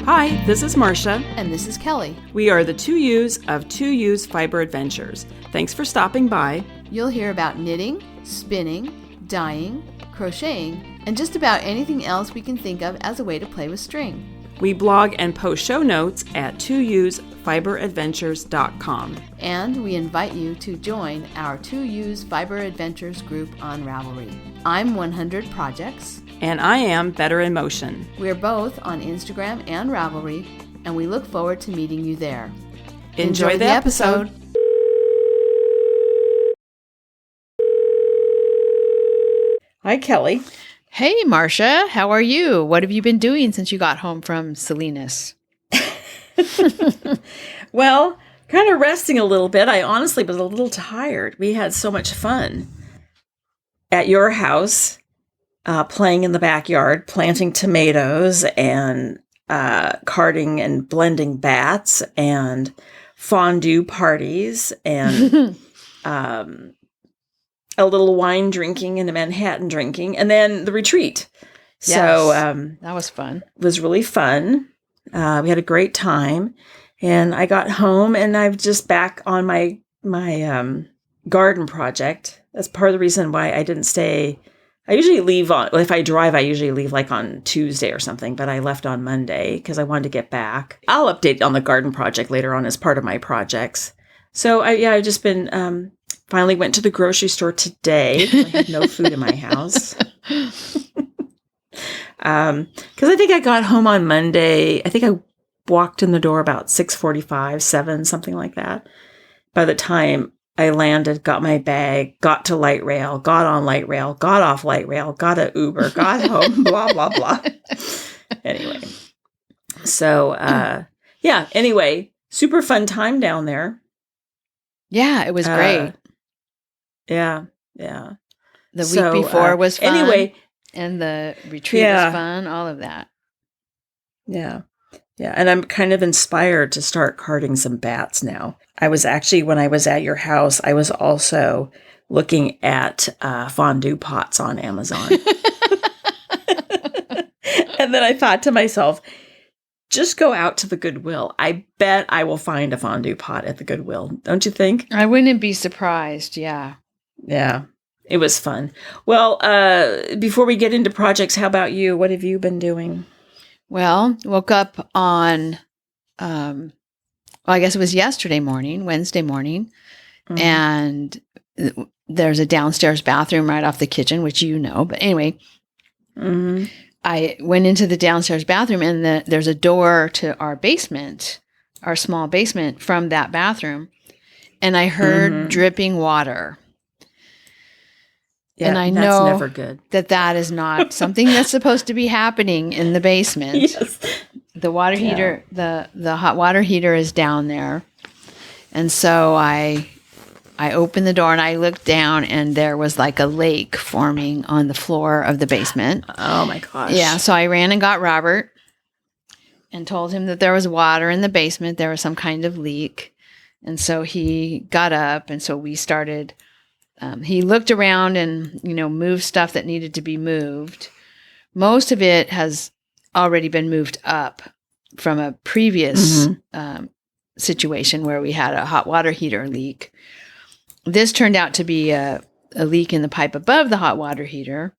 Hi, this is Marsha. And this is Kelly. We are the 2U's of 2U's Fiber Adventures. Thanks for stopping by. You'll hear about knitting, spinning, dyeing, crocheting, and just about anything else we can think of as a way to play with string. We blog and post show notes at 2usfiberadventures.com. And we invite you to join our 2U's Fiber Adventures group on Ravelry. I'm 100 Projects. And I am Better in Motion. We're both on Instagram and Ravelry, and we look forward to meeting you there. Enjoy the episode. Hi, Kelly. Hey, Marsha. How are you? What have you been doing since you got home from Salinas? Well, kind of resting a little bit. I honestly was a little tired. We had so much fun at your house. Playing in the backyard, planting tomatoes and carting and blending bats and fondue parties and a little wine drinking and a Manhattan drinking, and then the retreat. Yes, so that was fun. It was really fun. We had a great time, and I got home and I'm just back on my garden project. That's part of the reason why I didn't stay. I usually leave if I drive, I usually leave like on Tuesday or something, but I left on Monday because I wanted to get back. I'll update on the garden project later on as part of my projects. So I've just been, finally went to the grocery store today. I had no food in my house. Because I think I got home on Monday. I think I walked in the door about 6:45, 7, something like that. By the time I landed, got my bag, got to light rail, got on light rail, got off light rail, got an Uber, got home, blah, blah, blah. Anyway. So, anyway, super fun time down there. Yeah, it was great. Yeah. The week before was fun. Anyway. And the retreat was fun, all of that. Yeah. Yeah, and I'm kind of inspired to start carding some bats now. I was actually, when I was at your house, I was also looking at fondue pots on Amazon. And then I thought to myself, just go out to the Goodwill. I bet I will find a fondue pot at the Goodwill. Don't you think? I wouldn't be surprised, yeah. Yeah, it was fun. Well, before we get into projects, how about you? What have you been doing? Well, woke up on, I guess it was Wednesday morning, and there's a downstairs bathroom right off the kitchen, which you know. But anyway, I went into the downstairs bathroom, and there's a door to our basement, our small basement from that bathroom, and I heard dripping water. Yeah, and I that's know never good. that is not something that's supposed to be happening in the basement. Yes. The water heater, the hot water heater is down there. And so I opened the door and I looked down and there was like a lake forming on the floor of the basement. Oh my gosh. Yeah, so I ran and got Robert and told him that there was water in the basement. There was some kind of leak. And so he got up and so we started. He looked around and, moved stuff that needed to be moved. Most of it has already been moved up from a previous situation where we had a hot water heater leak. This turned out to be a leak in the pipe above the hot water heater.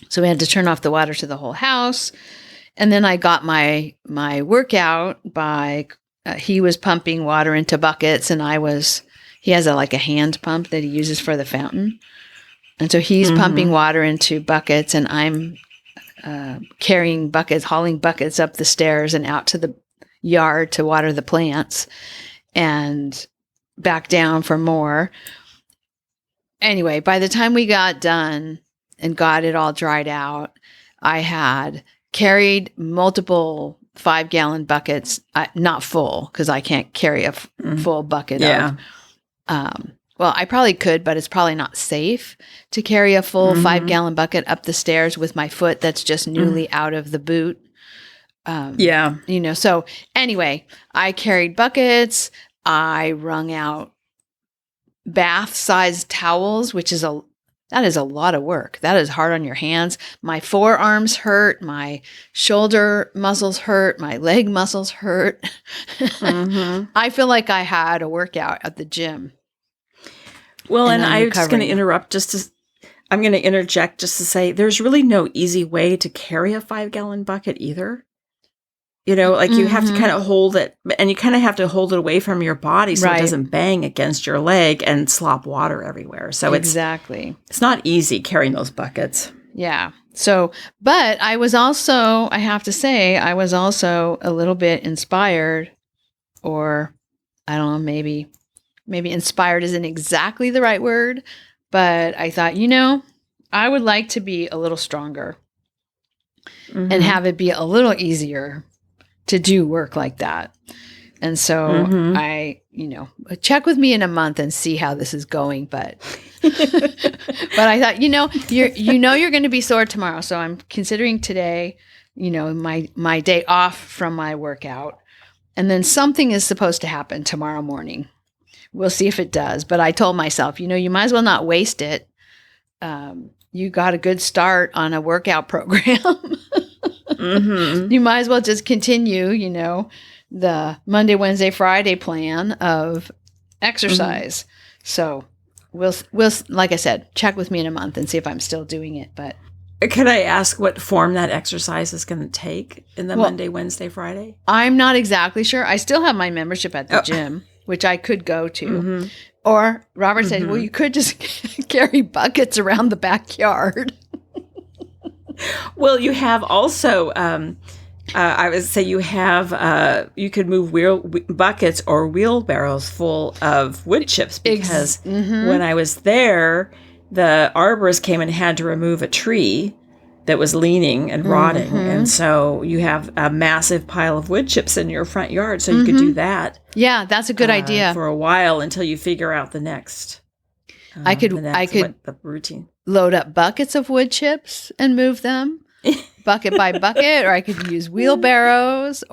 So we had to turn off the water to the whole house. And then I got my workout by, he was pumping water into buckets and he has a hand pump that he uses for the fountain. And so he's pumping water into buckets and I'm carrying buckets, hauling buckets up the stairs and out to the yard to water the plants and back down for more. Anyway, by the time we got done and got it all dried out, I had carried multiple 5-gallon buckets, not full because I can't carry a full bucket of. Well, I probably could, but it's probably not safe to carry a full 5-gallon bucket up the stairs with my foot that's just newly out of the boot. So anyway, I carried buckets. I wrung out bath-sized towels, which is That is a lot of work. That is hard on your hands. My forearms hurt. My shoulder muscles hurt. My leg muscles hurt. Mm-hmm. I feel like I had a workout at the gym. Well, and I'm just going to I'm going to interject just to say there's really no easy way to carry a 5-gallon bucket either. You know, like you have to kind of hold it, and you kind of have to hold it away from your body so it doesn't bang against your leg and slop water everywhere. So it's not easy carrying those buckets. Yeah. So, but I was also, I have to say, I was also a little bit inspired, or I don't know, maybe inspired isn't exactly the right word, but I thought, I would like to be a little stronger and have it be a little easier to do work like that. And so I, check with me in a month and see how this is going. But, but I thought, you're going to be sore tomorrow. So I'm considering today, my day off from my workout. And then something is supposed to happen tomorrow morning. We'll see if it does. But I told myself, you might as well not waste it. You got a good start on a workout program. You might as well just continue, the Monday, Wednesday, Friday plan of exercise. So we'll, like I said, check with me in a month and see if I'm still doing it. But can I ask what form that exercise is going to take in the Monday, Wednesday, Friday? I'm not exactly sure. I still have my membership at the gym, which I could go to. Or Robert said, well, you could just carry buckets around the backyard. Well, you have also, I would say you could move buckets or wheelbarrows full of wood chips because when I was there, the arborist came and had to remove a tree that was leaning and rotting. And so you have a massive pile of wood chips in your front yard. So you could do that. Yeah, that's a good idea. For a while until you figure out the next. I could the routine. Load up buckets of wood chips and move them bucket by bucket, or I could use wheelbarrows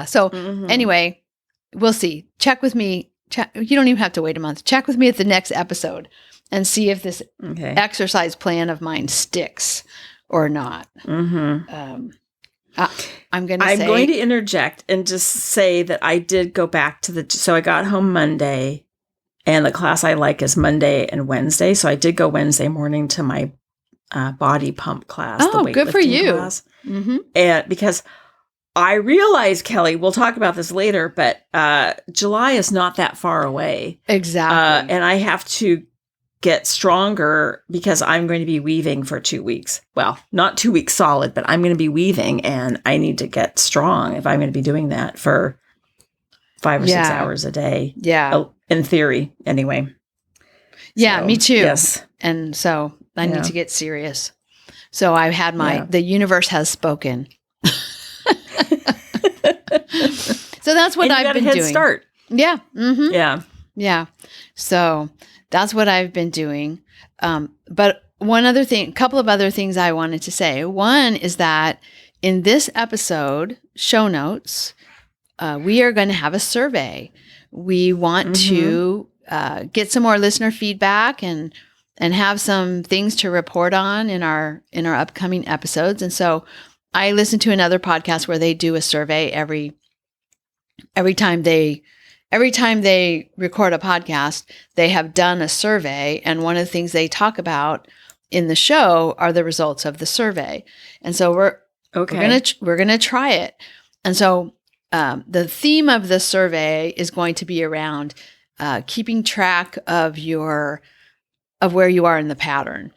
So anyway, we'll see. Check with me. You don't even have to wait a month. Check with me at the next episode and see if this exercise plan of mine sticks or not. I'm going to interject and just say that I did go back so I got home Monday. And the class I like is Monday and Wednesday. So I did go Wednesday morning to my body pump class. Oh, good for you. Class. And because I realized, Kelly, we'll talk about this later, but July is not that far away. Exactly. And I have to get stronger because I'm going to be weaving for 2 weeks. Well, not 2 weeks solid, but I'm going to be weaving and I need to get strong if I'm going to be doing that for 5 or 6 hours a day. Yeah. In theory, anyway. Yeah, so, me too. Yes. And so I need to get serious. So I've had the universe has spoken. So that's what I've been doing. Head start. Yeah. Yeah. Yeah. So that's what I've been doing. But a couple of other things I wanted to say. One is that in this episode, show notes, we are going to have a survey. We want to get some more listener feedback and have some things to report on in our upcoming episodes. And so I listen to another podcast where they do a survey every time they record a podcast. They have done a survey, and one of the things they talk about in the show are the results of the survey. And so we're gonna try it. And so the theme of the survey is going to be around keeping track of where you are in the pattern.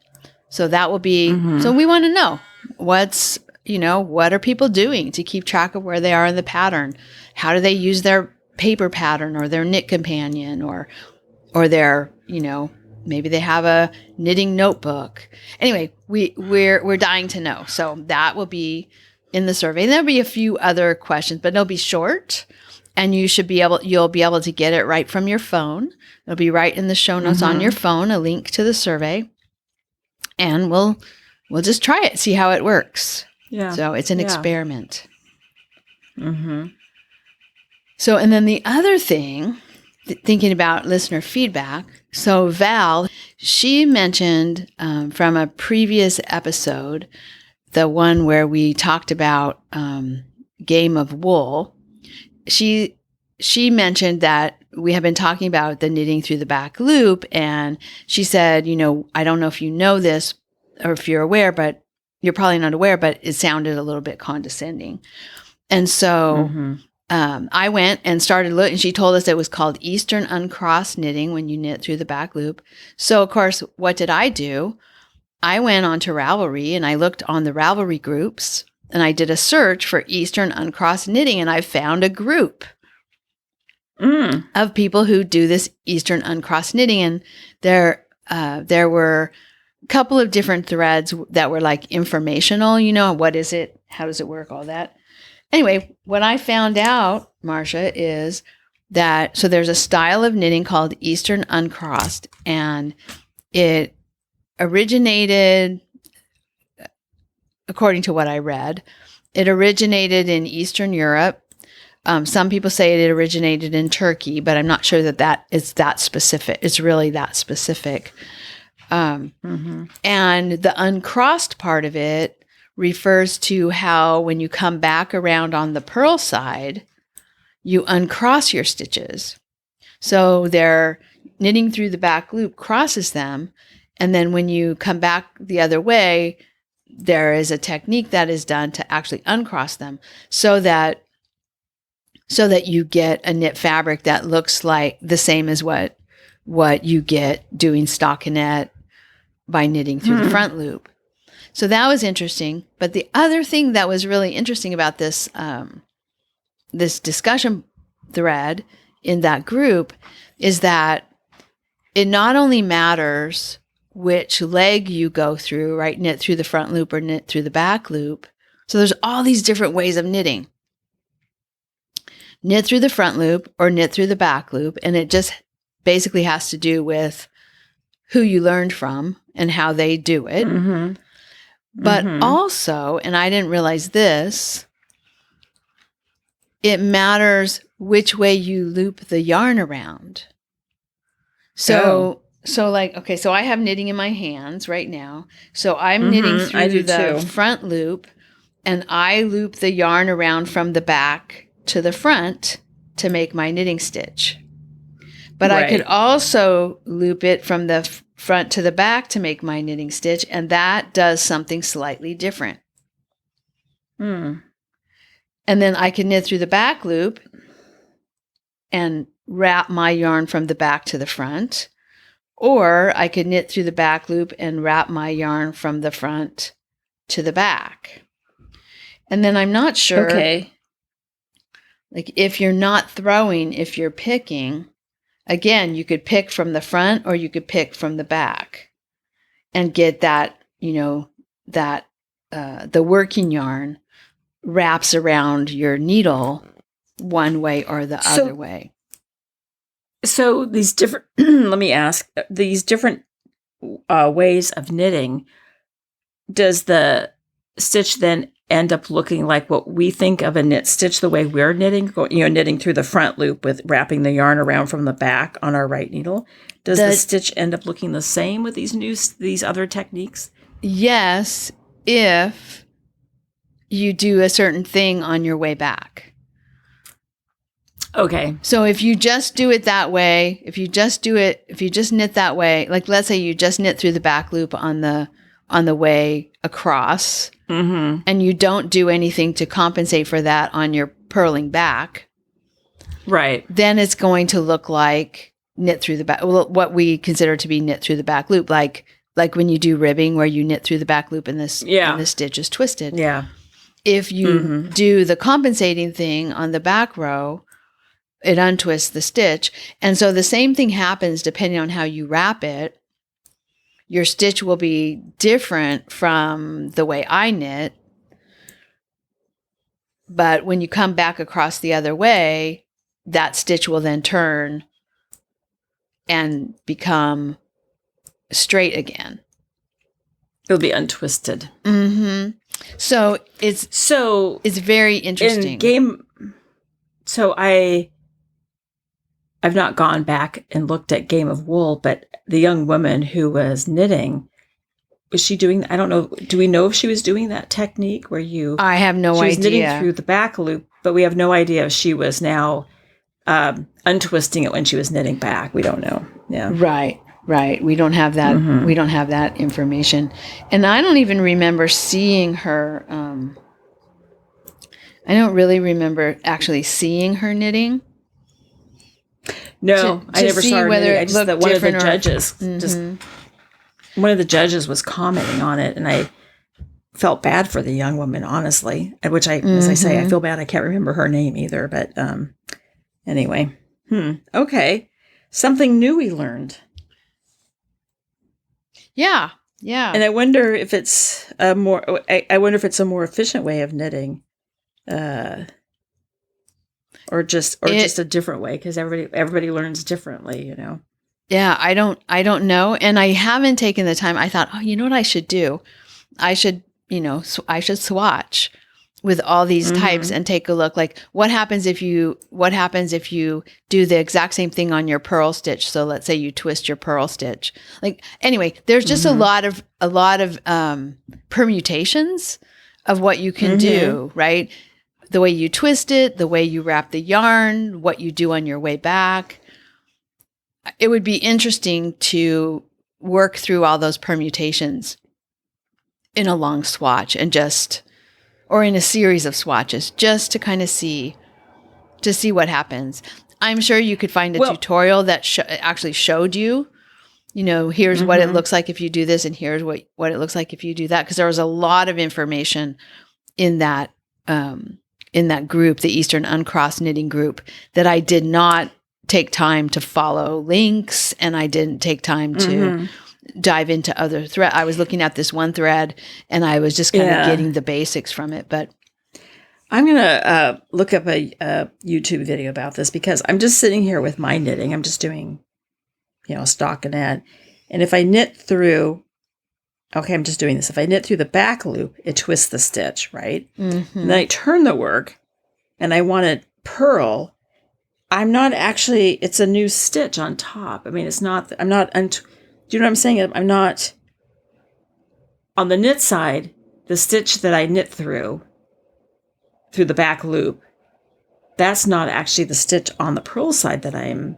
So that will be, so we want to know what are people doing to keep track of where they are in the pattern? How do they use their paper pattern or their knit companion or their, maybe they have a knitting notebook. Anyway, we're dying to know. So that will be in the survey. And there'll be a few other questions, but they'll be short, and you'll be able to get it right from your phone. It'll be right in the show notes on your phone, a link to the survey, and we'll just try it, see how it works. Yeah. So it's an experiment. So, and then the other thing thinking about listener feedback. So Val, she mentioned from a previous episode, the one where we talked about game of wool. She mentioned that we have been talking about the knitting through the back loop, and she said, I don't know if you know this or if you're aware, but you're probably not aware, but it sounded a little bit condescending. And so I went and started looking. She told us it was called Eastern Uncrossed Knitting when you knit through the back loop. So, of course, what did I do? I went onto Ravelry and I looked on the Ravelry groups and I did a search for Eastern Uncrossed Knitting, and I found a group of people who do this Eastern Uncrossed Knitting. And there were a couple of different threads that were like informational, what is it? How does it work? All that. Anyway, what I found out, Marsha, is that, so there's a style of knitting called Eastern Uncrossed, and it originated, according to what I read, it originated in Eastern Europe. Some people say it originated in Turkey, but I'm not sure that is that specific. It's really that specific. And the uncrossed part of it refers to how when you come back around on the purl side, you uncross your stitches. So they're knitting through the back loop crosses them. And then when you come back the other way, there is a technique that is done to actually uncross them so that you get a knit fabric that looks like the same as what you get doing stockinette by knitting through the front loop. So that was interesting. But the other thing that was really interesting about this this discussion thread in that group is that it not only matters which leg you go through, right? Knit through the front loop or knit through the back loop. So there's all these different ways of knitting. Knit through the front loop or knit through the back loop. And it just basically has to do with who you learned from and how they do it. But also, and I didn't realize this, it matters which way you loop the yarn around. So like, okay, so I have knitting in my hands right now. So I'm knitting through the front loop, and I loop the yarn around from the back to the front to make my knitting stitch. But I could also loop it from the front to the back to make my knitting stitch, and that does something slightly different. And then I can knit through the back loop and wrap my yarn from the back to the front, or I could knit through the back loop and wrap my yarn from the front to the back. And then I'm not sure, like if you're not throwing, if you're picking, again, you could pick from the front or you could pick from the back and get that, that the working yarn wraps around your needle one way or the other way. So these different, let me ask, these different ways of knitting, does the stitch then end up looking like what we think of a knit stitch the way we're knitting, knitting through the front loop with wrapping the yarn around from the back on our right needle? Does the stitch end up looking the same with these other techniques? Yes, if you do a certain thing on your way back. Okay. So if you just do it that way, if you just knit that way, like let's say you just knit through the back loop on the way across, and you don't do anything to compensate for that on your purling back, right? Then it's going to look like knit through the back, well, what we consider to be knit through the back loop, like when you do ribbing where you knit through the back loop and and the stitch is twisted. Yeah. If you do the compensating thing on the back row, it untwists the stitch. And so the same thing happens depending on how you wrap it. Your stitch will be different from the way I knit. But when you come back across the other way, that stitch will then turn and become straight again. It'll be untwisted. So it's very interesting. So I I've not gone back and looked at Game of Wool, but the young woman who was knitting, was she doing, I don't know, do we know if she was doing that technique where I have no idea. She was knitting through the back loop, but we have no idea if she was now untwisting it when she was knitting back. We don't know. Yeah. Right. We don't have that. We don't have that information. And I don't even remember seeing her. I don't really remember actually seeing her knitting. No, I never saw her knitting. I just that one of the judges one of the judges was commenting on it, and I felt bad for the young woman, honestly. Which as I say, I feel bad. I can't remember her name either. But anyway, okay, something new we learned. Yeah. And I wonder if it's a more efficient way of knitting, or just a different way, because everybody learns differently, you know. Yeah, I don't know, and I haven't taken the time. I thought, oh, you know what I should do? I should swatch with all these types and take a look. Like, what happens if you do the exact same thing on your purl stitch? So let's say you twist your purl stitch. Like, anyway, there's just a lot of permutations of what you can do, right? The way you twist it, the way you wrap the yarn, what you do on your way back. It would be interesting to work through all those permutations in a long swatch or in a series of swatches, just to kind of see what happens. I'm sure you could find a tutorial that actually showed you, here's what it looks like if you do this, and here's what it looks like if you do that. Because there was a lot of information in that group, the Eastern Uncrossed Knitting group, that I did not take time to follow links, and I didn't take time to dive into other thread. I was looking at this one thread, and I was just kind of getting the basics from it. But I'm going to look up a YouTube video about this, because I'm just sitting here with my knitting. I'm just doing, stockinette. And if I knit through, I'm just doing this. If I knit through the back loop, it twists the stitch, right? And then I turn the work, and I want to purl. I'm not actually, it's a new stitch on top. I mean, do you know what I'm saying? I'm not, on the knit side, the stitch that I knit through the back loop, that's not actually the stitch on the purl side that I'm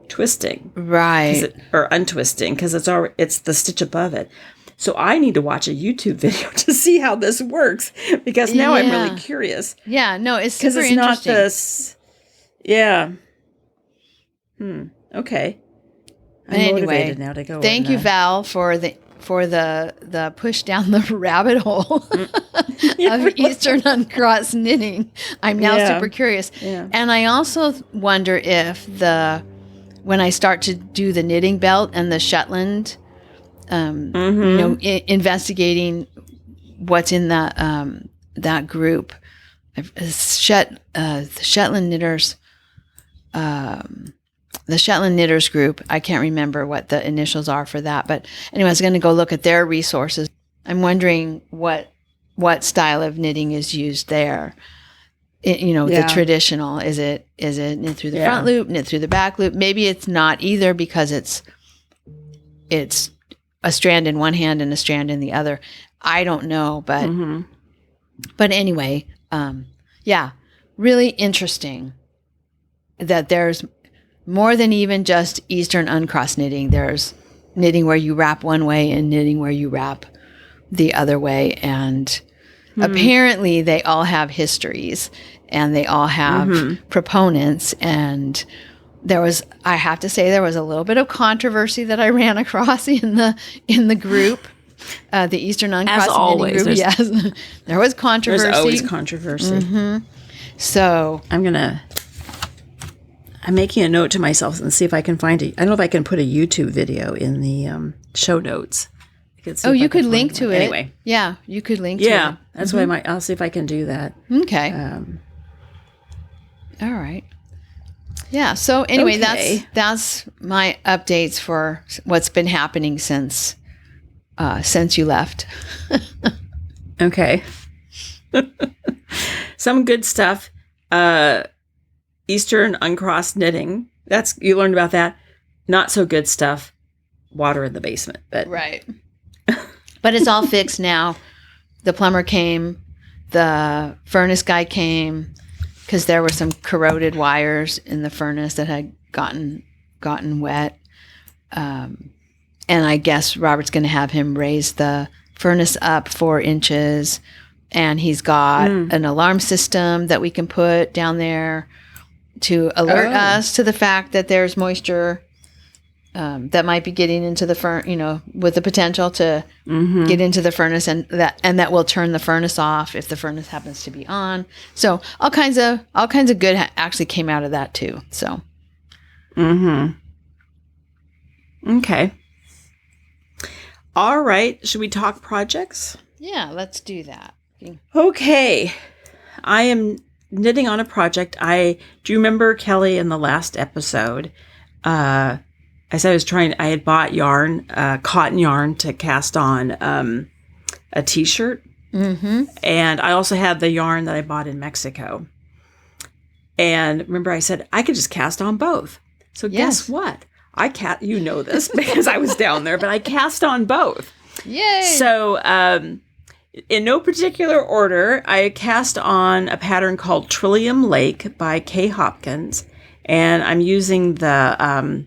twisting. Right. Or untwisting, because it's the stitch above it. So I need to watch a YouTube video to see how this works, because now I'm really curious. Yeah, no, it's super interesting. Because it's not this... Yeah. Okay. I'm motivated now to go. Thank you, Val, for the push down the rabbit hole of Eastern Uncrossed Knitting. I'm now super curious, and I also wonder if when I start to do the knitting belt and the Shetland, investigating what's in that group, the Shetland knitters. The Shetland Knitters group, I can't remember what the initials are for that, but anyway, I was going to go look at their resources. I'm wondering what style of knitting is used there. The traditional, is it knit through the front loop, knit through the back loop? Maybe it's not either, because it's a strand in one hand and a strand in the other. I don't know, but anyway, really interesting that there's more than even just Eastern Uncrossed Knitting. There's knitting where you wrap one way and knitting where you wrap the other way. And apparently they all have histories, and they all have proponents. And I have to say, there was a little bit of controversy that I ran across in the group, the Eastern Uncrossed Knitting group. Yes, there was controversy. There's always controversy. So I'm making a note to myself and see if I can find I don't know if I can put a YouTube video in the show notes. You could link to it. Anyway. Yeah, you could link to it. Yeah, that's what I'll see if I can do that. Okay. All right. Yeah, so anyway, that's my updates for what's been happening since you left. Okay. Some good stuff. Eastern Uncrossed Knitting you learned about that. Not so good stuff. Water in the basement, but right. But it's all fixed now. The plumber came, the furnace guy came, because there were some corroded wires in the furnace that had gotten wet. And I guess Robert's going to have him raise the furnace up 4 inches, and he's got an alarm system that we can put down there to alert us to the fact that there's moisture that might be getting into the with the potential to get into the furnace, and that will turn the furnace off if the furnace happens to be on. So all kinds of good actually came out of that too. So. Okay. All right. Should we talk projects? Yeah, let's do that. Okay. I am knitting on a project. Do you remember, Kelly, in the last episode, I said I had bought yarn, cotton yarn to cast on a t-shirt. And I also had the yarn that I bought in Mexico. And remember I said I could just cast on both. So guess what? You know this because I was down there, but I cast on both. Yay! So in no particular order, I cast on a pattern called Trillium Lake by Kay Hopkins. And I'm using the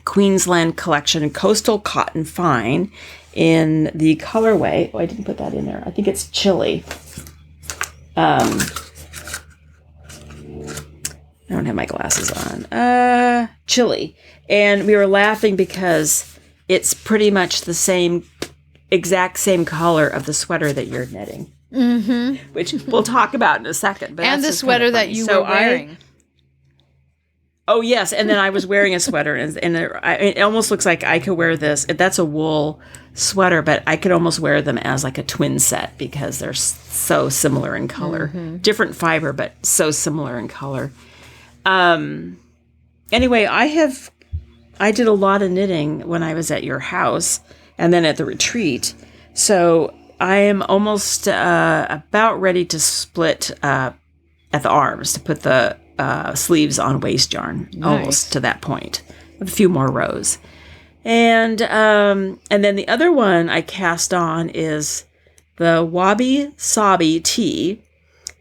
Queensland collection Coastal Cotton Fine in the colorway. Oh, I didn't put that in there. I think it's Chili. I don't have my glasses on. Chili. And we were laughing because it's pretty much the exact same color of the sweater that you're knitting. Which we'll talk about in a second. But and the sweater that you were wearing. Oh, yes. And then I was wearing a sweater, and it almost looks like I could wear this. That's a wool sweater, but I could almost wear them as like a twin set because they're so similar in color. Different fiber, but so similar in color. Anyway, I did a lot of knitting when I was at your house and then at the retreat. So I am almost about ready to split at the arms to put the sleeves on waist yarn. Nice. Almost to that point. A few more rows. And then the other one I cast on is the Wabi Sabi Tea.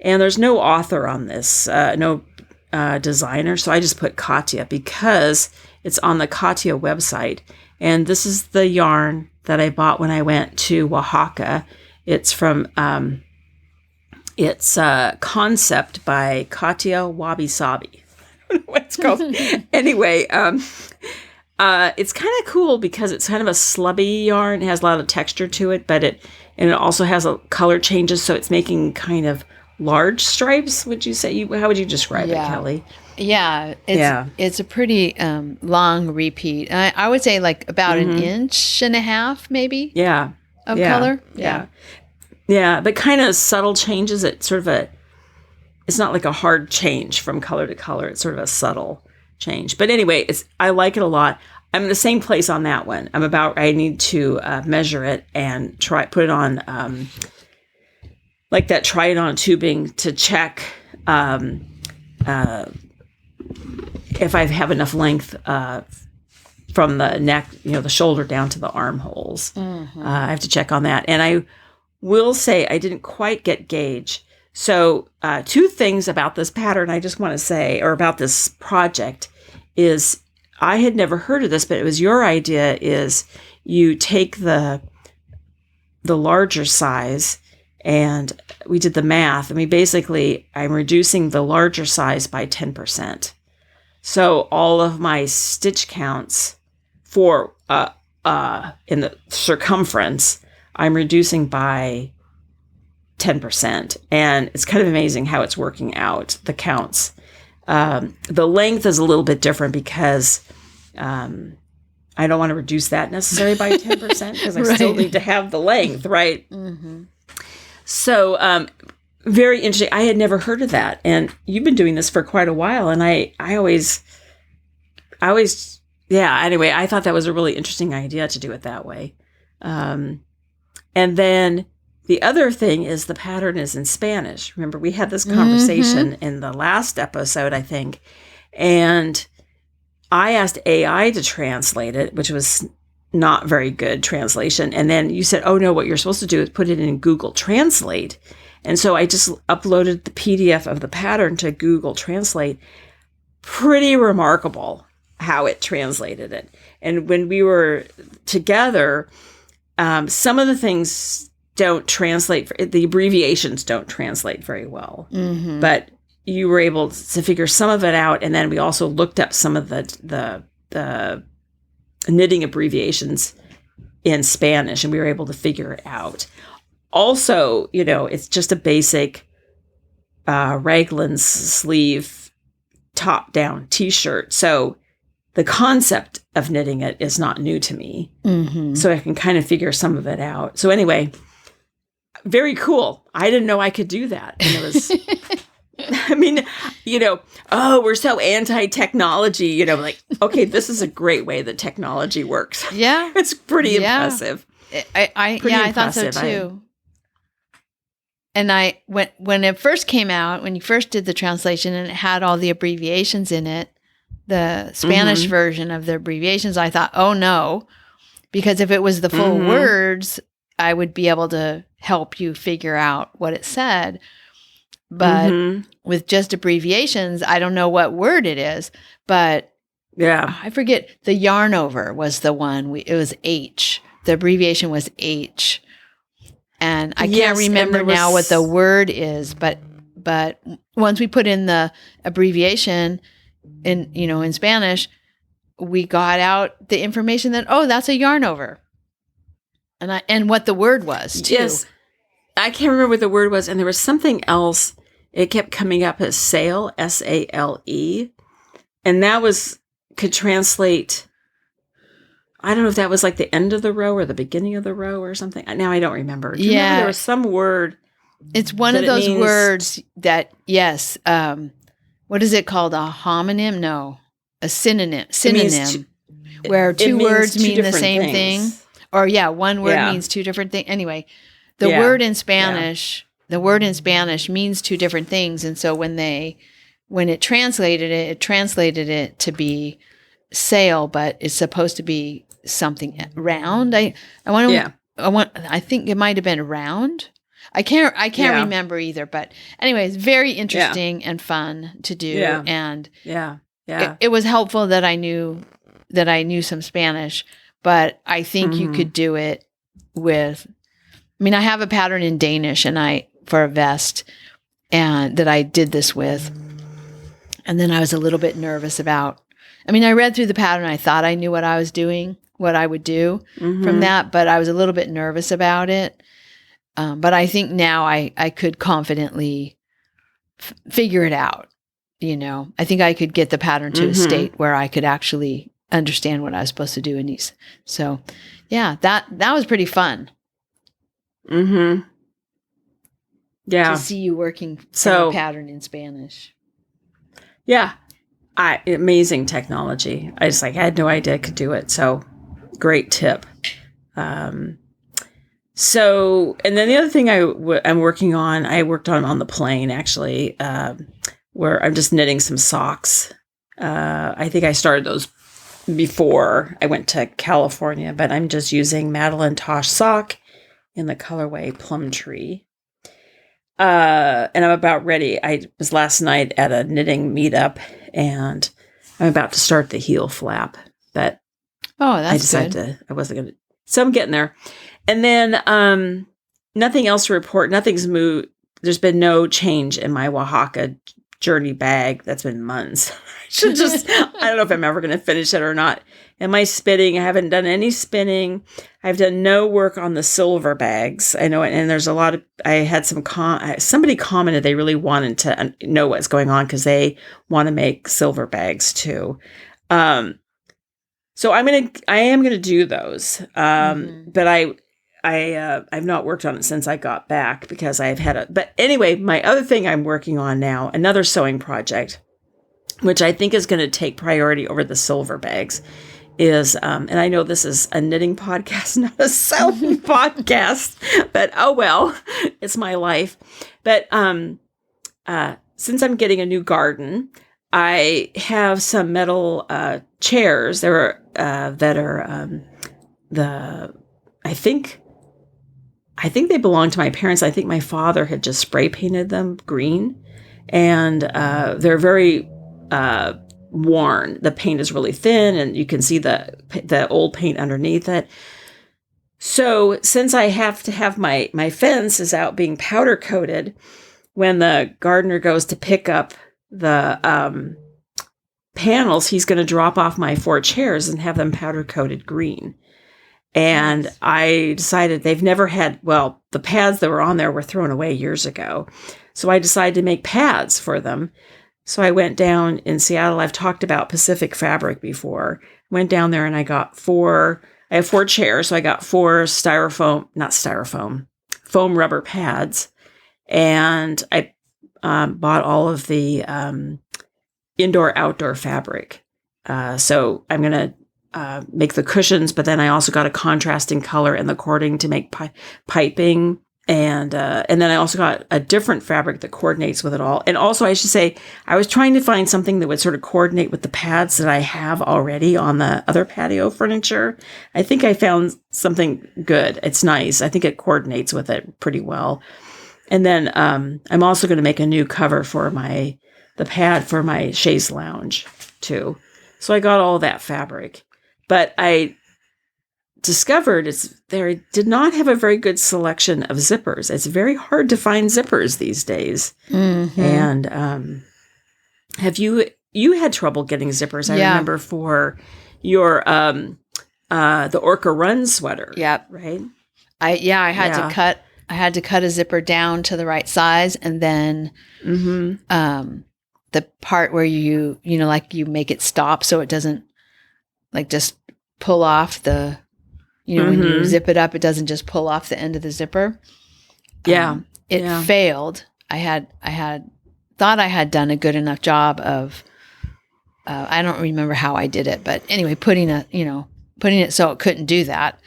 And there's no author on this, no designer. So I just put Katya because it's on the Katya website. And this is the yarn that I bought when I went to Oaxaca. It's from, it's Concept by Katya Wabi Sabi. I don't know what it's called. Anyway, it's kind of cool because it's kind of a slubby yarn. It has a lot of texture to it, but it also has a color changes. So it's making kind of large stripes. Would you say? How would you describe it, Kelly? Yeah, it's a pretty long repeat. I would say like about an inch and a half, maybe. Yeah, of color. Yeah, but kind of subtle changes. It's sort of it's not like a hard change from color to color. It's sort of a subtle change. But anyway, I like it a lot. I'm in the same place on that one. I need to measure it and put it on like that. Try it on tubing to check. If I have enough length from the neck, the shoulder down to the armholes. I have to check on that. And I will say I didn't quite get gauge. So 2 things about this pattern I just want to say, or about this project, is I had never heard of this, but it was your idea, is you take the larger size, and we did the math. I mean, I'm reducing the larger size by 10%. So all of my stitch counts for in the circumference, I'm reducing by 10%. And it's kind of amazing how it's working out, the counts. The length is a little bit different because I don't want to reduce that necessarily by 10% because I still need to have the length, right? So very interesting. I had never heard of that. And you've been doing this for quite a while. And I always, anyway, I thought that was a really interesting idea to do it that way. And then the other thing is the pattern is in Spanish. Remember, we had this conversation in the last episode, I think. And I asked AI to translate it, which was not very good translation. And then you said, oh no, what you're supposed to do is put it in Google Translate. And so I just uploaded the PDF of the pattern to Google Translate. Pretty remarkable how it translated it. And when we were together, some of the things don't translate, the abbreviations don't translate very well. Mm-hmm. But you were able to figure some of it out. And then we also looked up some of the knitting abbreviations in Spanish, and we were able to figure it out. Also, it's just a basic raglan sleeve top-down t-shirt. So the concept of knitting it is not new to me. Mm-hmm. So I can kind of figure some of it out. So anyway, very cool. I didn't know I could do that. And it was, I mean, we're so anti-technology, like, okay, this is a great way that technology works. Yeah. It's pretty impressive. I thought so too. And when it first came out, when you first did the translation and it had all the abbreviations in it, the Spanish version of the abbreviations, I thought, oh no, because if it was the full words, I would be able to help you figure out what it said. But with just abbreviations, I don't know what word it is, but yeah, I forget. The yarn over was the one. It was H. The abbreviation was H. And I can't remember now what the word is, but once we put in the abbreviation in Spanish, we got out the information that, oh, that's a yarn over. And what the word was too. Yes. I can't remember what the word was. And there was something else. It kept coming up as sale, S-A-L-E. And that could translate, I don't know if that was like the end of the row or the beginning of the row or something. Now I don't remember. Do you remember there was some word? It's one of those words that, yes. What is it called? A homonym? No. A synonym. Where two words mean the same thing. Or one word means two different things. Anyway, the word in Spanish means two different things. And so when it translated it to be sail, but it's supposed to be something round. I think it might have been round. I can't remember either, but anyways, very interesting and fun to do. Yeah. And it was helpful that I knew some Spanish, but I think you could do it with, I have a pattern in Danish for a vest and that I did this with. And then I was a little bit nervous about, I read through the pattern. I thought I knew what I was doing, what I would do from that, but I was a little bit nervous about it. But I think now I could confidently figure it out. I think I could get the pattern to a state where I could actually understand what I was supposed to do in these. So yeah, that was pretty fun. Mm-hmm. Yeah. To see you working a pattern in Spanish. Yeah. Amazing technology. I had no idea I could do it. So great tip. So, and then the other thing I'm working on, I worked on the plane actually, where I'm just knitting some socks. I think I started those before I went to California, but I'm just using Madeline Tosh sock in the colorway Plum Tree. And I'm about ready. I was last night at a knitting meetup and I'm about to start the heel flap, but I decided I wasn't going to, so I'm getting there. And then, nothing else to report. Nothing's moved. There's been no change in my Oaxaca journey bag. That's been months. I don't know if I'm ever going to finish it or not. Am I spinning? I haven't done any spinning. I've done no work on the silver bags. I know, and there's a lot of, I had somebody commented they really wanted to know what's going on because they want to make silver bags too. So I am going to do those. But I've not worked on it since I got back because but anyway, my other thing I'm working on now, another sewing project, which I think is going to take priority over the silver bags is, and I know this is a knitting podcast, not a sewing podcast, but oh well, it's my life. But, since I'm getting a new garden, I have some metal chairs. There are that are I think they belong to my parents. I think my father had just spray painted them green, and they're very worn. The paint is really thin, and you can see the old paint underneath it. So since I have to have my fence is out being powder coated, when the gardener goes to pick up the panels, he's going to drop off my 4 chairs and have them powder coated green. And nice. I decided they've never had, the pads that were on there were thrown away years ago. So I decided to make pads for them. So I went down in Seattle. I've talked about Pacific Fabric before. Went down there and I got 4. I have 4 chairs. So I got 4 foam rubber pads. And I bought all of the indoor-outdoor fabric. So I'm going to make the cushions, but then I also got a contrasting color in the cording to make piping. And then I also got a different fabric that coordinates with it all. And also, I should say, I was trying to find something that would sort of coordinate with the pads that I have already on the other patio furniture. I think I found something good. It's nice. I think it coordinates with it pretty well. And then I'm also going to make a new cover for the pad for my chaise lounge too. So I got all that fabric, but I discovered they did not have a very good selection of zippers. It's very hard to find zippers these days. Mm-hmm. And have you had trouble getting zippers? I remember for your the Orca Run sweater. Yep. Right. I had to cut a zipper down to the right size, and then the part where you make it stop so it doesn't just pull off the, when you zip it up, it doesn't just pull off the end of the zipper. Yeah. It failed. I thought I had done a good enough job of, I don't remember how I did it, but anyway, putting it so it couldn't do that.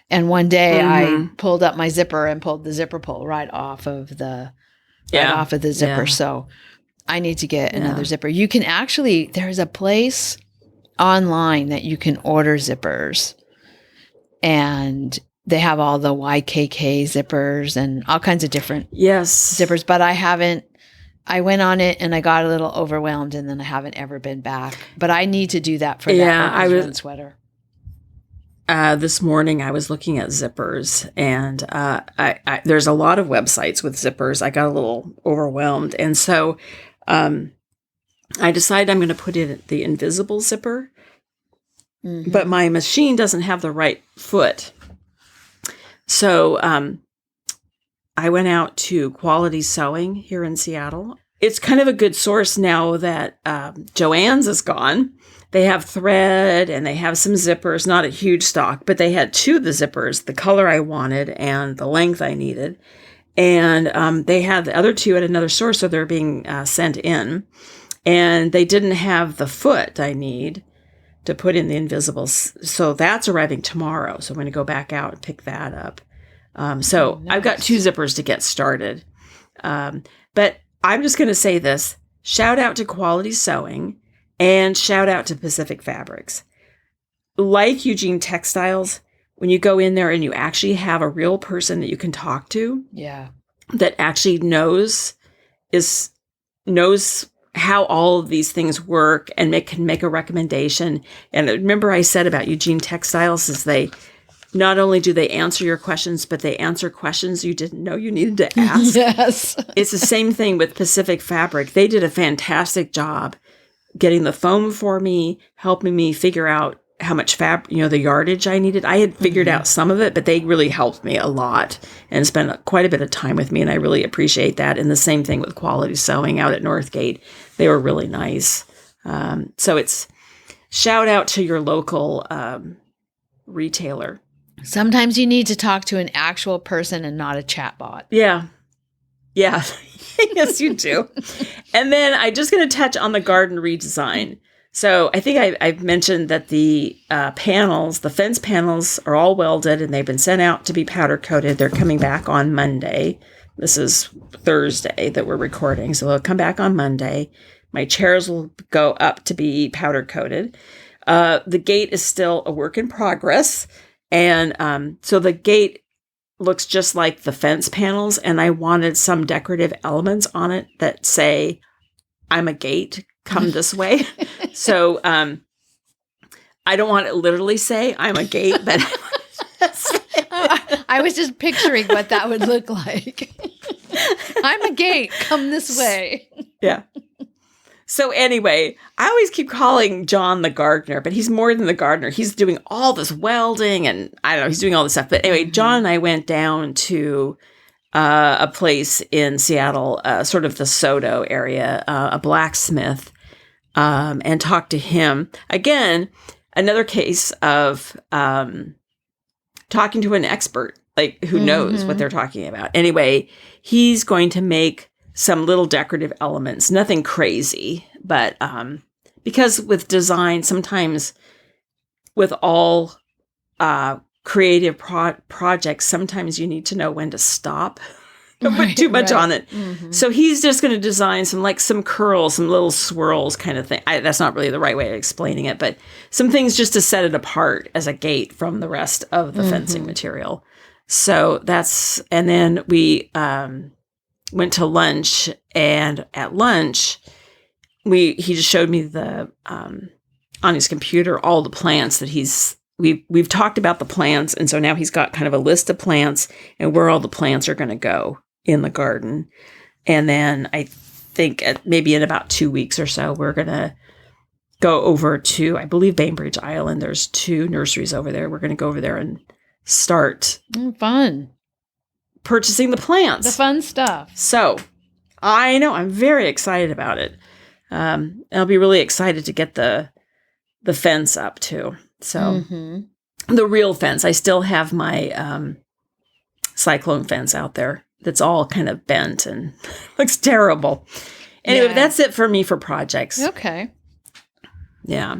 And one day I pulled up my zipper and pulled the zipper pull right off of the zipper. Yeah. So I need to get another zipper. You can actually, there's a place online that you can order zippers, and they have all the YKK zippers and all kinds of different zippers. But I went on it and I got a little overwhelmed, and then I haven't ever been back. But I need to do that for that Run sweater. This morning I was looking at zippers, and I there's a lot of websites with zippers. I got a little overwhelmed, and so I decided I'm going to put in the invisible zipper, but my machine doesn't have the right foot. So I went out to Quality Sewing here in Seattle. It's kind of a good source now that Joann's is gone. They have thread and they have some zippers, not a huge stock, but they had 2 of the zippers, the color I wanted and the length I needed. And they had the other 2 at another source, so they're being sent in. And they didn't have the foot I need to put in the invisible. So that's arriving tomorrow. So I'm going to go back out and pick that up. Nice. I've got 2 zippers to get started. But I'm just going to say this. Shout out to Quality Sewing. And shout out to Pacific Fabrics. Like Eugene Textiles, when you go in there and you actually have a real person that you can talk to, that actually knows how all of these things work and can make a recommendation. And remember I said about Eugene Textiles is they not only do they answer your questions, but they answer questions you didn't know you needed to ask. Yes. It's the same thing with Pacific Fabric. They did a fantastic job getting the foam for me, helping me figure out how much the yardage I needed. I had figured out some of it, but they really helped me a lot and spent quite a bit of time with me. And I really appreciate that. And the same thing with Quality Sewing out at Northgate. They were really nice. So it's shout out to your local retailer. Sometimes you need to talk to an actual person and not a chat bot. Yeah. Yeah. Yes, you do. And then I'm just going to touch on the garden redesign. So I think I've mentioned that the fence panels are all welded and they've been sent out to be powder coated. They're coming back on Monday. This is Thursday that we're recording. So they'll come back on Monday. My chairs will go up to be powder coated. The gate is still a work in progress. And so the gate looks just like the fence panels. And I wanted some decorative elements on it that say, I'm a gate, come this way. So I don't want it literally say, I'm a gate, but I was just picturing what that would look like. I'm a gate, come this way. Yeah. So anyway, I always keep calling John the gardener, but he's more than the gardener. He's doing all this welding and I don't know, he's doing all this stuff. But anyway, John and I went down to a place in Seattle, sort of the Soto area, a blacksmith, and talked to him. Again, another case of talking to an expert, like who knows what they're talking about. Anyway, he's going to make some little decorative elements, nothing crazy, but because with design, sometimes with all creative projects, sometimes you need to know when to stop. Don't put too much on it. So he's just going to design some curls, some little swirls kind of thing. That's not really the right way of explaining it, but some things just to set it apart as a gate from the rest of the fencing material. So and then we went to lunch, and at lunch, he just showed me on his computer all the plants that we've talked about the plants, and so now he's got kind of a list of plants and where all the plants are going to go in the garden. And then I think maybe in about 2 weeks or so, we're going to go over to, I believe, Bainbridge Island. There's 2 nurseries over there. We're going to go over there and start fun purchasing the plants. The fun stuff. So I know I'm very excited about it. I'll be really excited to get the fence up too. So the real fence, I still have my cyclone fence out there that's all kind of bent and looks terrible. Anyway, that's it for me for projects. Okay. Yeah.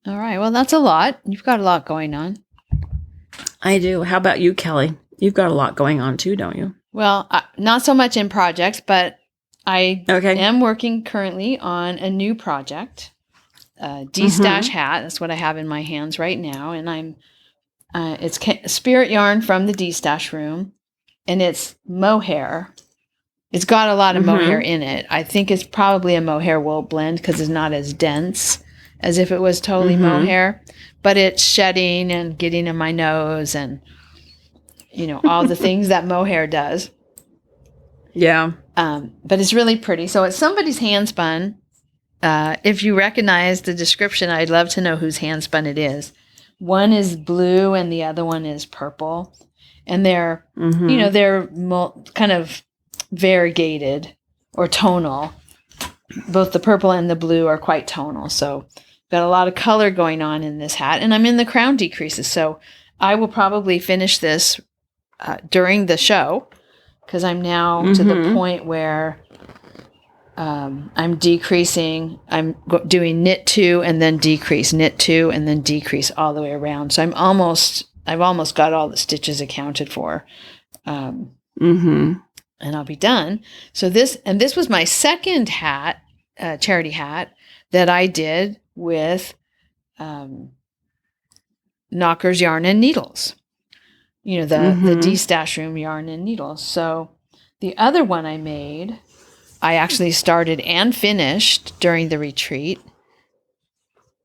All right. Well, that's a lot. You've got a lot going on. I do. How about you, Kelly? You've got a lot going on too, don't you? Well, not so much in projects, but I am working currently on a new project, D-Stash hat. That's what I have in my hands right now. And it's spirit yarn from the D-Stash room, and it's mohair. It's got a lot of mohair in it. I think it's probably a mohair wool blend because it's not as dense as if it was totally mohair, but it's shedding and getting in my nose and all the things that mohair does. Yeah. But it's really pretty. So it's somebody's hand spun. If you recognize the description, I'd love to know whose hand spun it is. One is blue and the other one is purple. And they're, they're kind of variegated or tonal. Both the purple and the blue are quite tonal. So got a lot of color going on in this hat. And I'm in the crown decreases. So I will probably finish this during the show, because I'm now to the point where I'm decreasing. I'm doing knit 2 and then decrease, knit 2 and then decrease all the way around. So I've almost got all the stitches accounted for, and I'll be done. So this was my second hat, charity hat that I did with NoCKRs yarn and needles. The D-Stash room yarn and needles. So the other one I made, I actually started and finished during the retreat,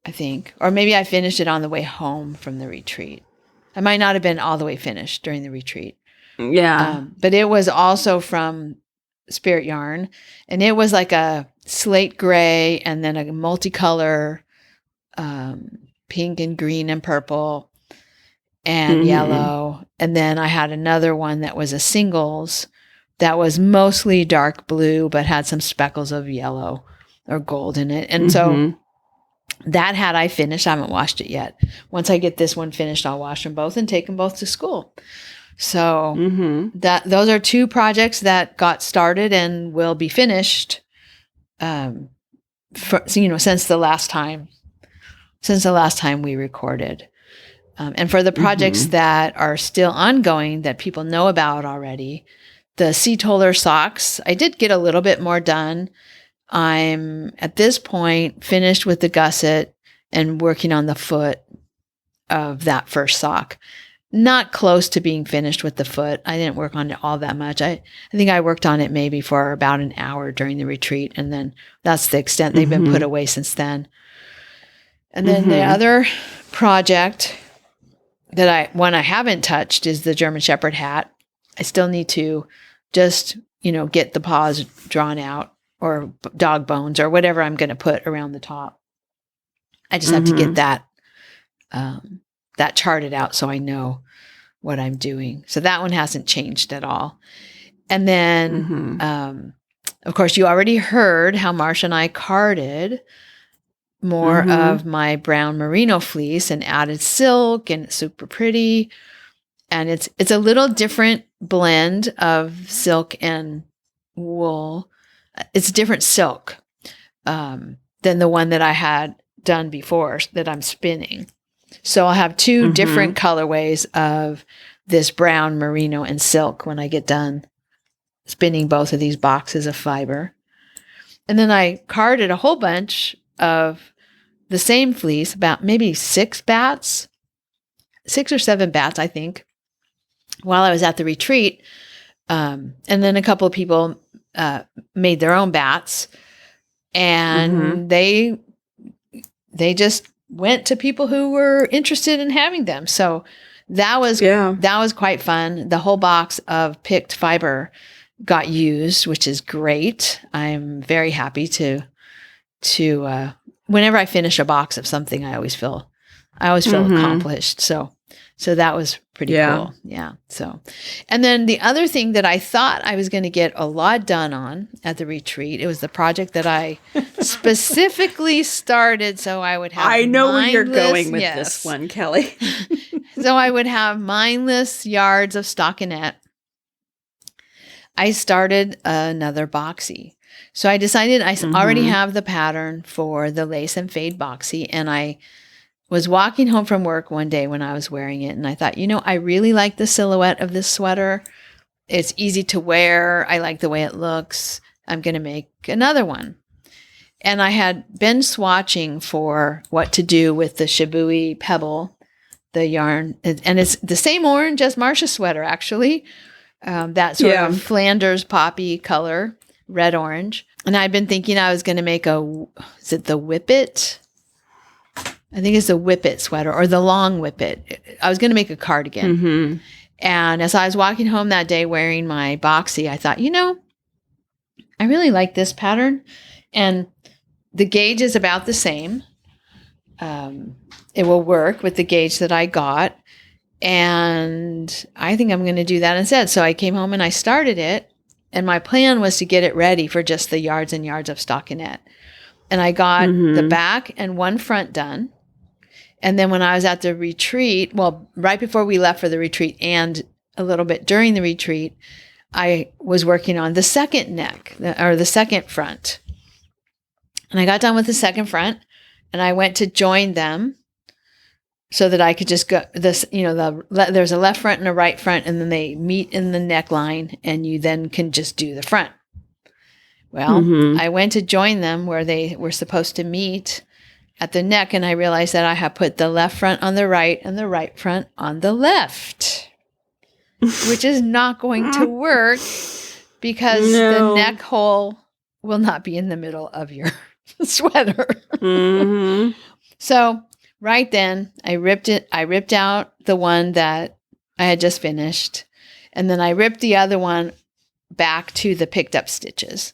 I think. Or maybe I finished it on the way home from the retreat. I might not have been all the way finished during the retreat. Yeah. But it was also from Spirit Yarn. And it was like a slate gray and then a multicolor pink and green and purple and yellow. And then I had another one that was a singles that was mostly dark blue, but had some speckles of yellow or gold in it. And so that hat I finished. I haven't washed it yet. Once I get this one finished, I'll wash them both and take them both to school. So those are 2 projects that got started and will be finished since the last time we recorded. And for the projects that are still ongoing that people know about already, the Sea Toller socks, I did get a little bit more done. I'm at this point finished with the gusset and working on the foot of that first sock. Not close to being finished with the foot. I didn't work on it all that much. I think I worked on it maybe for about an hour during the retreat, and then that's the extent. They've been put away since then. And then the other project that I haven't touched is the German Shepherd hat. I still need to just, get the paws drawn out, or dog bones, or whatever I'm going to put around the top. I just have to get that charted out so I know what I'm doing. So that one hasn't changed at all. And then, of course, you already heard how Marsha and I carded more of my brown merino fleece and added silk, and it's super pretty. And it's a little different blend of silk and wool. It's different silk than the one that I had done before that I'm spinning. So I'll have two different colorways of this brown merino and silk when I get done spinning both of these boxes of fiber. And then I carded a whole bunch of the same fleece, about maybe 6 or 7 bats, I think, while I was at the retreat. And then a couple of people made their own bats, and they just went to people who were interested in having them. So that was quite fun. The whole box of picked fiber got used, which is great. I'm very happy to whenever I finish a box of something, I always feel accomplished. So that was pretty cool. Yeah. So, and then the other thing that I thought I was going to get a lot done on at the retreat, it was the project that I specifically started so I would have I know where you're going with this one, Kelly. So I would have mindless yards of stockinette. I started another boxy. So I decided I already have the pattern for the lace and fade boxy, and I was walking home from work one day when I was wearing it, and I thought, I really like the silhouette of this sweater. It's easy to wear. I like the way it looks. I'm going to make another one. And I had been swatching for what to do with the Shibui Pebble, the yarn, and it's the same orange as Marsha's sweater, actually. That sort of Flanders poppy color, red-orange. And I'd been thinking I was going to make is it the Whippet? I think it's the Whippet sweater, or the long Whippet. I was going to make a cardigan. And as I was walking home that day wearing my boxy, I thought, I really like this pattern. And the gauge is about the same. It will work with the gauge that I got. And I think I'm going to do that instead. So I came home and I started it. And my plan was to get it ready for just the yards and yards of stockinette. And I got the back and one front done. And then when I was at the retreat, right before we left for the retreat and a little bit during the retreat, I was working on the second neck, or the second front. And I got done with the second front, and I went to join them so that I could just go there's a left front and a right front, and then they meet in the neckline, and you then can just do the front. Well, I went to join them where they were supposed to meet at the neck, and I realized that I had put the left front on the right and the right front on the left, which is not going to work because the neck hole will not be in the middle of your sweater. So right then I ripped out the one that I had just finished, and then I ripped the other one back to the picked up stitches.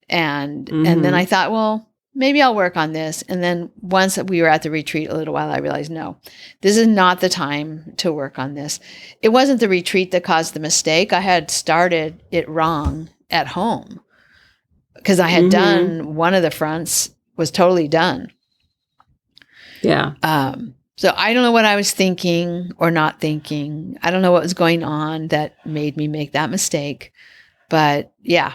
And then I thought, maybe I'll work on this. And then once we were at the retreat a little while, I realized, no, this is not the time to work on this. It wasn't the retreat that caused the mistake. I had started it wrong at home because I had done one of the fronts, was totally done. Yeah. So I don't know what I was thinking or not thinking. I don't know what was going on that made me make that mistake. But yeah,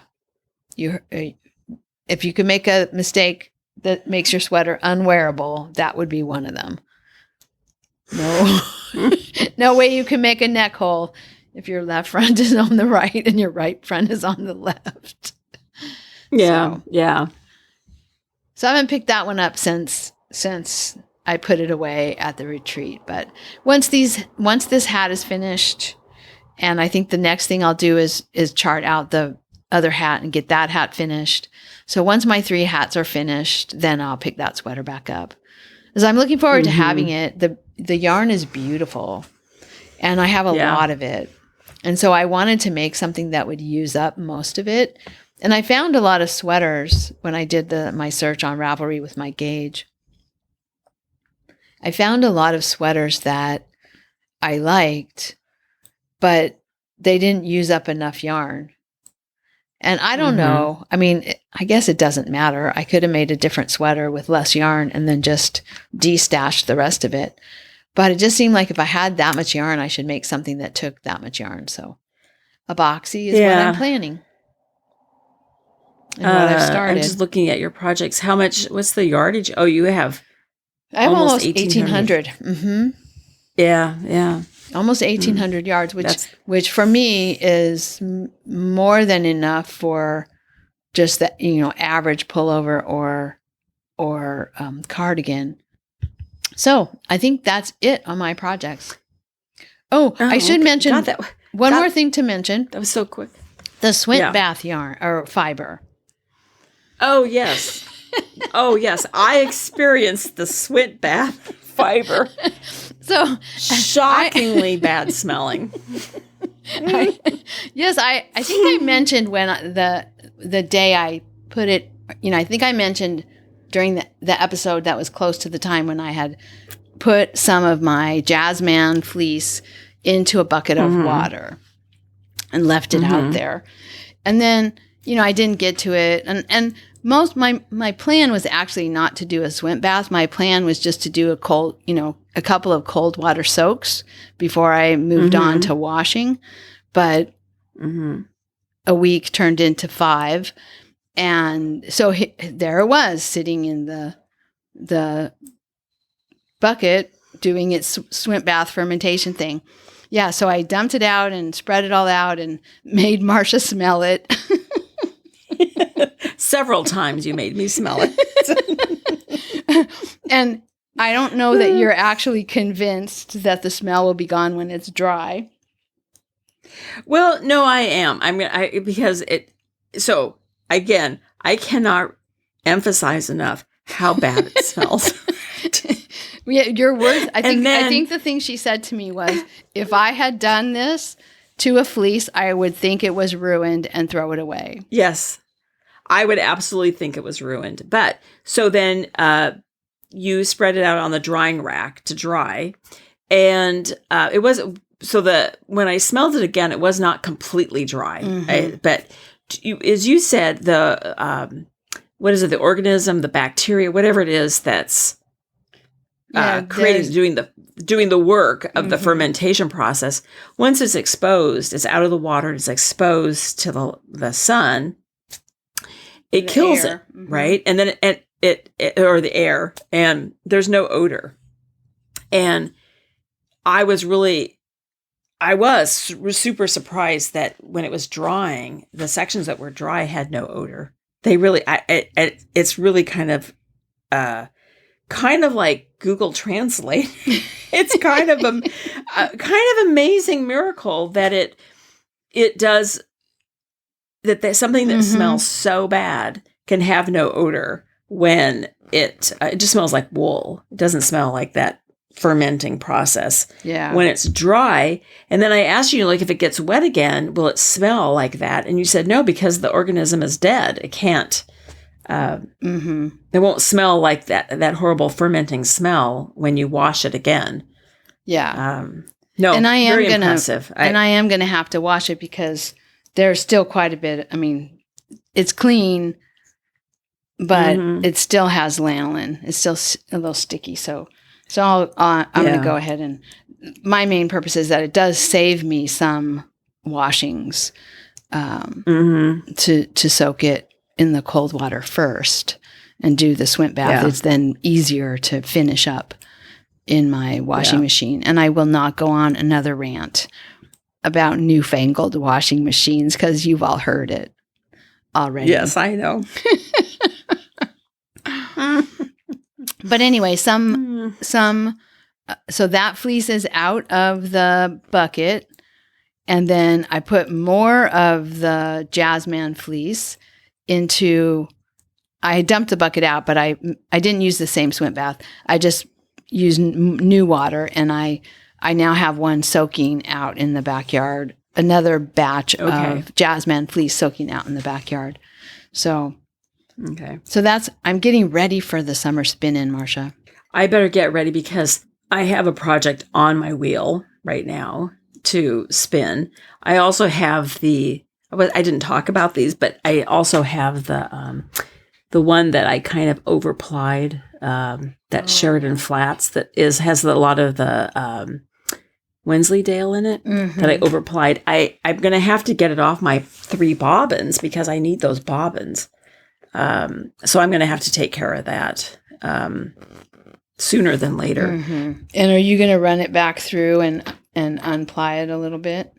if you could make a mistake that makes your sweater unwearable, that would be one of them. No, no way you can make a neck hole if your left front is on the right and your right front is on the left. Yeah, So, yeah. So I haven't picked that one up since I put it away at the retreat. But once this hat is finished, and I think the next thing I'll do is chart out the other hat and get that hat finished. So once my 3 hats are finished, then I'll pick that sweater back up. As I'm looking forward to having it. The yarn is beautiful, and I have a lot of it. And so I wanted to make something that would use up most of it. And I found a lot of sweaters when I did my search on Ravelry with my gauge. I found a lot of sweaters that I liked, but they didn't use up enough yarn. And I don't know. I mean, I guess it doesn't matter. I could have made a different sweater with less yarn and then just destashed the rest of it. But it just seemed like if I had that much yarn, I should make something that took that much yarn. So a boxy is what I'm planning. And what I've started. I'm just looking at your projects. What's the yardage? Oh, you have I have almost 1,800. Mm-hmm. Yeah. Almost 1,800 yards, which for me is more than enough for just the average pullover or cardigan. So I think that's it on my projects. I should mention one more thing to mention. That was so quick. The Swint bath yarn or fiber. Oh yes. I experienced the Swint bath fiber. So shockingly bad smelling. I think I mentioned when the day I put it, I think I mentioned during the episode that was close to the time when I had put some of my Jazzman fleece into a bucket of water and left it out there. And then, I didn't get to it. And my plan was actually not to do a Swint bath. My plan was just to do a couple of cold water soaks before I moved on to washing. But a week turned into 5. And so there it was sitting in the bucket doing its Swint bath fermentation thing. Yeah, so I dumped it out and spread it all out and made Marsha smell it. Several times you made me smell it. And I don't know that you're actually convinced that the smell will be gone when it's dry. Well, no, I am. Because it. So again, I cannot emphasize enough how bad it smells. Your words. I think the thing she said to me was, if I had done this to a fleece, I would think it was ruined and throw it away. Yes, I would absolutely think it was ruined. But so then you spread it out on the drying rack to dry, and it was when I smelled it again, it was not completely dry. But as you said, the what is it? The organism, the bacteria, whatever it is that's doing the work of the fermentation process. Once it's exposed, it's out of the water, it's exposed to the sun. It kills it, right? And then it or the air, and there's no odor. And I was super surprised that when it was drying, the sections that were dry had no odor. They really, it's really kind of like Google Translate. It's kind of a amazing miracle that it does that. Something that smells so bad can have no odor when it just smells like wool. It doesn't smell like that fermenting process. Yeah. When it's dry. And then I asked you, like, if it gets wet again, will it smell like that? And you said no, because the organism is dead. It can't. It won't smell like that horrible fermenting smell when you wash it again. Yeah. No, and I am very gonna, impressive. I am going to have to wash it because there's still quite a bit. I mean, it's clean, but it still has lanolin. It's still a little sticky. So I'm going to go ahead, and my main purpose is that it does save me some washings to soak it in the cold water first and do the Swint bath. It's then easier to finish up in my washing machine. And I will not go on another rant about newfangled washing machines because you've all heard it already. Yes, I know. But anyway, so that fleece is out of the bucket. And then I put more of the Jazzman fleece into, I dumped the bucket out, but I didn't use the same swim bath. I just used new water, and I now have one soaking out in the backyard, another batch of Jazzman fleece soaking out in the backyard. So I'm getting ready for the summer spin-in, Marsha. I better get ready because I have a project on my wheel right now to spin. I also have I didn't talk about these, but I also have the one that I kind of overplied, that Sheridan Flats has a lot of the Wensleydale in it that I overplied. I'm going to have to get it off my 3 bobbins because I need those bobbins. So I'm going to have to take care of that sooner than later. And are you going to run it back through and unply it a little bit?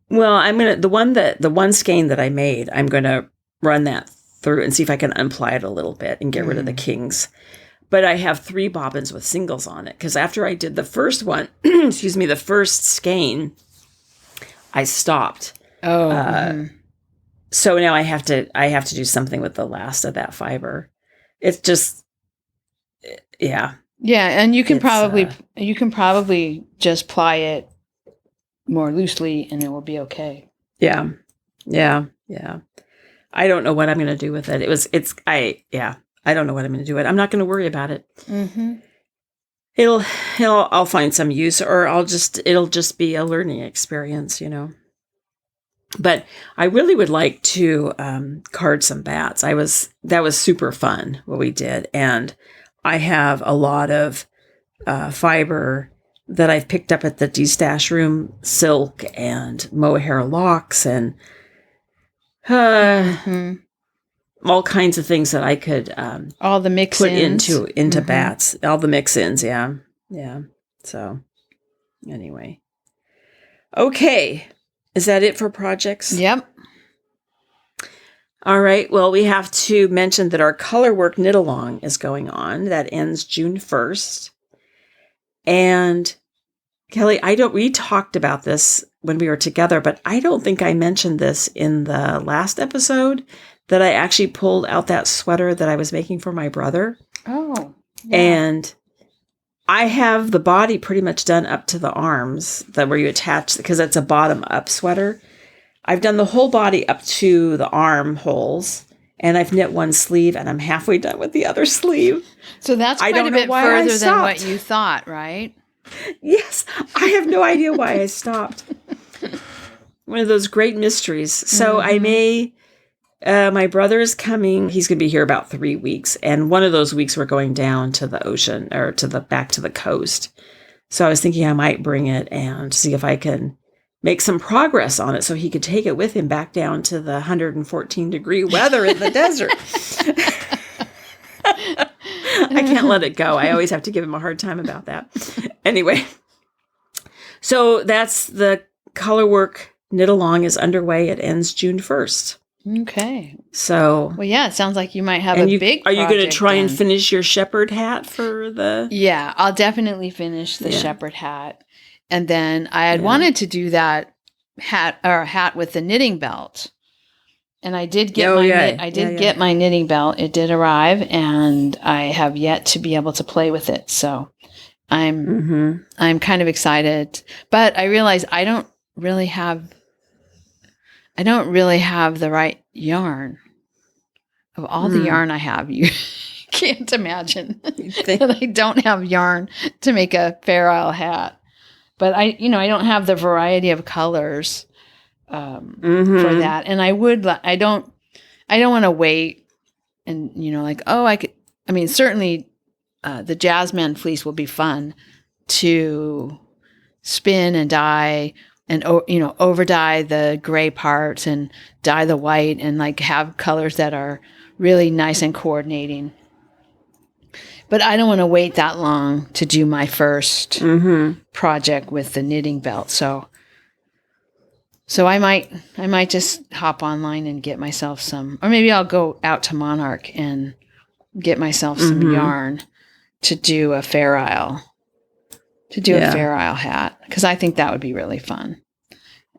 Well, the one skein that I made, I'm going to run that through and see if I can unply it a little bit and get rid of the kings. But I have 3 bobbins with singles on it because after I did the first one, the first skein, I stopped. So now I have to do something with the last of that fiber. It's just, yeah. Yeah, and you can probably just ply it more loosely and it will be okay. Yeah. I don't know what I'm going to do with it. I don't know what I'm going to do with it. I'm not going to worry about it. I'll find some use, or it'll just be a learning experience, But I really would like to card some bats. That was super fun what we did, and I have a lot of fiber that I've picked up at the de-stash room, silk and mohair locks, and all kinds of things that I could all the mix-ins. Put into bats, all the mix-ins. Yeah. So anyway, okay. Is that it for projects? Yep. All right. Well, we have to mention that our color work knit along is going on. That ends June 1st. And Kelly, we talked about this when we were together, but I don't think I mentioned this in the last episode, that I actually pulled out that sweater that I was making for my brother. Oh. Yeah. And I have the body pretty much done up to the arms, where you attach, because it's a bottom up sweater. I've done the whole body up to the armholes, and I've knit one sleeve, and I'm halfway done with the other sleeve. So that's quite a bit further than what you thought, right? Yes. I have no idea why I stopped. One of those great mysteries. So I may, my brother is coming. He's going to be here about 3 weeks. And one of those weeks we're going down to the ocean, or back to the coast. So I was thinking I might bring it and see if I can make some progress on it so he could take it with him back down to the 114-degree weather in the desert. I can't let it go. I always have to give him a hard time about that. Anyway, so that's the color work knit along is underway. It ends June 1st. Okay. So, well, yeah, it sounds like you might have a big project. Are you going to try and finish your shepherd hat for the? Yeah, I'll definitely finish the shepherd hat. And then I had wanted to do that hat with the knitting belt. And I did get get my knitting belt. It did arrive, and I have yet to be able to play with it. So I'm kind of excited, but I realize I don't really have the right yarn. Of all the yarn I have, you can't imagine that I don't have yarn to make a Fair Isle hat. But I don't have the variety of colors for that. And I don't want to wait and, certainly the Jazzman fleece will be fun to spin and dye and, over dye the gray parts and dye the white and have colors that are really nice and coordinating. But I don't want to wait that long to do my first project with the knitting belt. So I might just hop online and get myself some, or maybe I'll go out to Monarch and get myself some yarn to do a Fair Isle. To do a Fair Isle hat, because I think that would be really fun.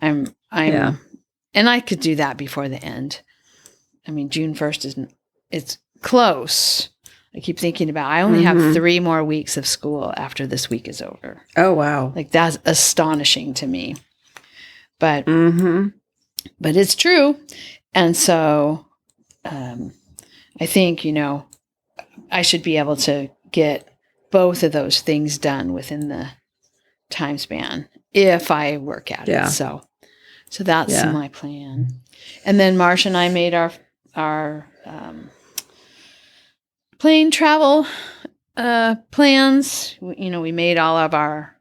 And I could do that before the end. I mean, June 1st it's close. I keep thinking about, I only have 3 more weeks of school after this week is over. Oh, wow. Like, that's astonishing to me. But it's true. And so I think, I should be able to get both of those things done within the time span if I work at it. So that's my plan. And then Marsha and I made our plane travel plans. We made all of our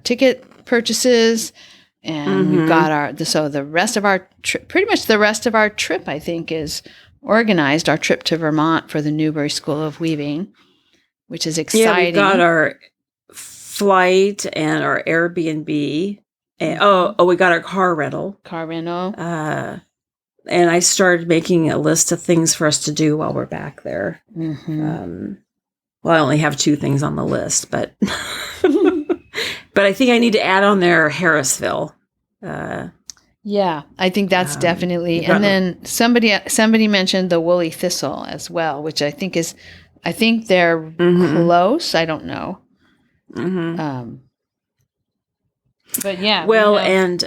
ticket purchases, and we've got the rest of our trip. Pretty much the rest of our trip, I think, is organized. Our trip to Vermont for the Newbury School of Weaving, which is exciting. Yeah, we got our flight and our Airbnb. And, we got our car rental. And I started making a list of things for us to do while we're back there. Well, I only have 2 things on the list, but but I think I need to add on there Harrisville. I think that's definitely. And then somebody mentioned the woolly thistle as well, which I think they're close. I don't know. But yeah. Well, and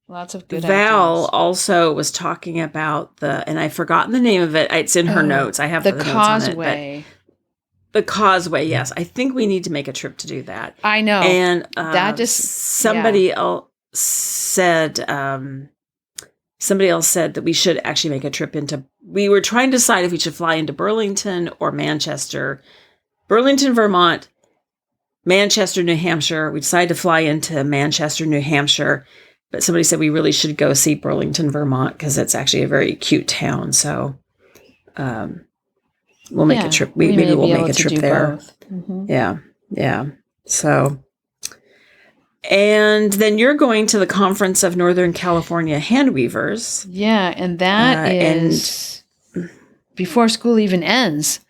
lots of good Val ideas. also was talking about and I've forgotten the name of it. It's in her notes. I have the notes Causeway. On it, the Causeway, yes. I think we need to make a trip to do that. I know. And that just somebody else said that we should actually make a trip we were trying to decide if we should fly into Burlington or Manchester. Burlington, Vermont, Manchester, New Hampshire. We decided to fly into Manchester, New Hampshire, but somebody said we really should go see Burlington, Vermont, because it's actually a very cute town. So we'll make a trip. Maybe we'll make a trip there. Yeah. So, and then you're going to the Conference of Northern California Handweavers. Yeah, and that is before school even ends.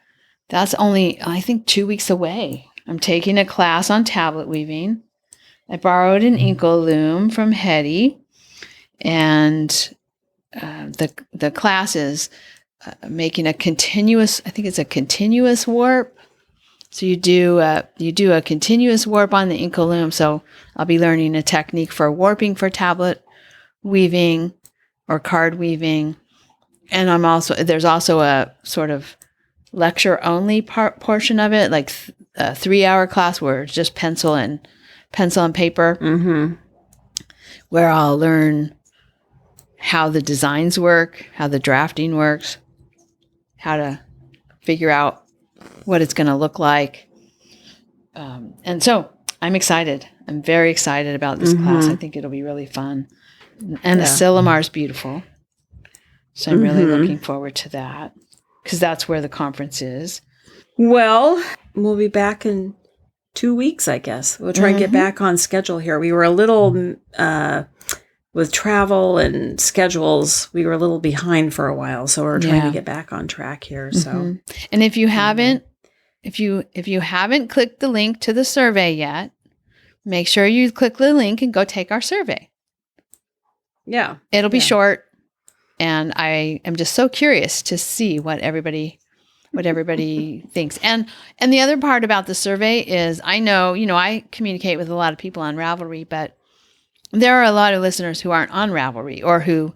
That's only, I think, 2 weeks away. I'm taking a class on tablet weaving. I borrowed an inkle loom from Hetty, and the class is making a continuous. I think it's a continuous warp. So you do a continuous warp on the inkle loom. So I'll be learning a technique for warping for tablet weaving or card weaving, and there's also a sort of lecture only portion of it, like a 3-hour class where it's just pencil and paper, where I'll learn how the designs work, how the drafting works, how to figure out what it's going to look like. And so I'm excited. I'm very excited about this class. I think it'll be really fun. And the Sillamar is beautiful. So I'm really looking forward to that, because that's where the conference is. Well, we'll be back in 2 weeks, I guess. We'll try and get back on schedule here. We were a little, with travel and schedules, we were a little behind for a while. So we're trying to get back on track here. So, and if you haven't, if you haven't clicked the link to the survey yet, make sure you click the link and go take our survey. Yeah. It'll be short. And I am just so curious to see what everybody thinks. And the other part about the survey is, I know, I communicate with a lot of people on Ravelry, but there are a lot of listeners who aren't on Ravelry, or who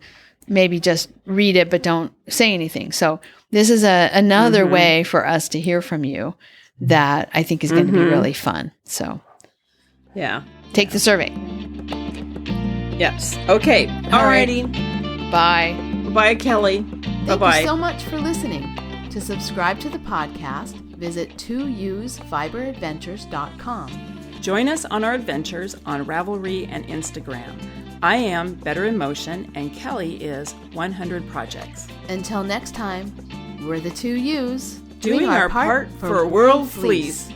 maybe just read it but don't say anything. So this is another way for us to hear from you that I think is going to be really fun. So take the survey. Yes. Okay. Alrighty. Bye. Bye, Kelly. Bye-bye. Thank you so much for listening. To subscribe to the podcast, visit 2usfiberadventures.com. Join us on our adventures on Ravelry and Instagram. I am Better in Motion, and Kelly is 100 Projects. Until next time, we're the 2Us doing our part for World Fleece.